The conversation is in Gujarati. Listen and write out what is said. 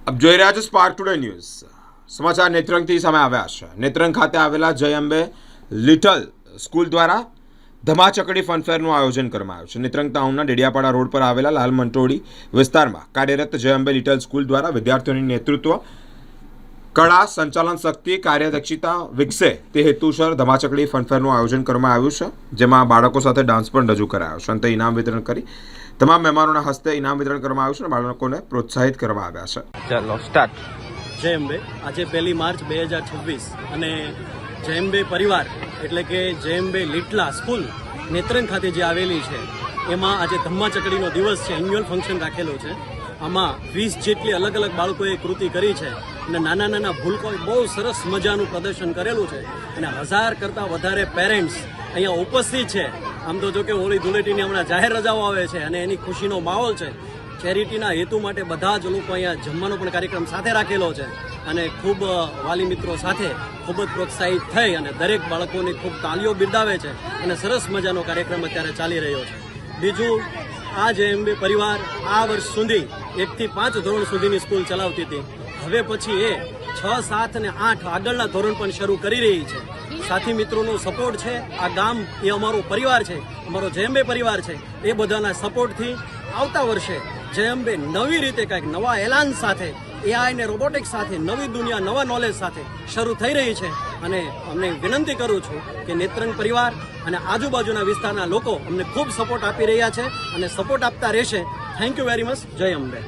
આપ જોઈ રહ્યા છો સ્પાર્ક ટુડે ન્યૂઝ. સમાચાર નેત્રંગથી સામે આવ્યા છે. નેત્રંગ ખાતે આવેલા જય અંબે લિટલ સ્કૂલ દ્વારા ધમાચકડી ફનફેરનું આયોજન કરવામાં આવ્યું છે. નેત્રંગ ટાઉનના ડેડિયાપાડા રોડ પર આવેલા લાલ મંટોડી વિસ્તારમાં કાર્યરત જય અંબે લિટલ સ્કૂલ દ્વારા વિદ્યાર્થીઓની નેતૃત્વ કળા, સંચાલન શક્તિ, કાર્યદક્ષતા વિકસે તે હેતુસર ધમાચકડી ફનફેરનું આયોજન કરવામાં આવ્યું છે, જેમાં બાળકો સાથે ડાન્સ પણ રજૂ કરાયો છે. અંતે ઇનામ વિતરણ કરી તમામ મહેમાનોના હસ્તે ઇનામ વિતરણ કરવામાં આવ્યું છે અને બાળકોને પ્રોત્સાહિત કરવામાં આવ્યા છે. ચાલો સ્ટાર્ટ. જય અંબે. આજે 1 માર્ચ 2026 અને જય અંબે પરિવાર એટલે કે જય અંબે લીટલા સ્કૂલ નેત્રંગ ખાતે જે આવેલી છે એમાં આજે ધમ્માચકડીનો દિવસ છે, એન્યુઅલ ફંક્શન રાખેલું છે. આમાં 20 જેટલી અલગ અલગ બાળકોએ કૃતિ કરી છે અને નાના નાના ભૂલકોએ બહુ સરસ મજાનું પ્રદર્શન કરેલું છે અને 1000 કરતાં વધારે પેરેન્ટ્સ અહીંયા ઉપસ્થિત છે. આમ તો જો કે હોળી ધૂળેટીની હમણાં જાહેર રજાઓ આવે છે અને એની ખુશીનો માહોલ છે. ચેરિટીના હેતુ માટે બધા જ લોકો અહીંયા જમવાનો પણ કાર્યક્રમ સાથે રાખેલો છે અને ખૂબ વાલી મિત્રો સાથે ખૂબ જ પ્રોત્સાહિત થઈ અને દરેક બાળકોની ખૂબ તાલીઓ બિરદાવે છે અને સરસ મજાનો કાર્યક્રમ અત્યારે ચાલી રહ્યો છે. બીજું, આ જય અંબે પરિવાર આ વર્ષ સુધી 1 થી 5 ધોરણ સુધીની સ્કૂલ ચલાવતી હતી. હવે પછી એ 6, 7 અને 8 આગળના ધોરણ પણ શરૂ કરી રહી છે. સાથી મિત્રોનો સપોર્ટ છે. આ ગામ એ અમારો પરિવાર છે, અમારો જય અંબે પરિવાર છે. એ બધાના સપોર્ટથી આવતા વર્ષે જય અંબે નવી રીતે કંઈક નવા એલાન સાથે, એઆઈ ને રોબોટિક્સ સાથે, નવી દુનિયા, નવા નોલેજ સાથે શરૂ થઈ રહી છે. અને અમને વિનંતી કરું છું કે નેત્રંગ પરિવાર અને આજુબાજુના વિસ્તારના લોકો અમને ખૂબ સપોર્ટ આપી રહ્યા છે અને સપોર્ટ આપતા રહેશે. Thank you very much. જય અંબે.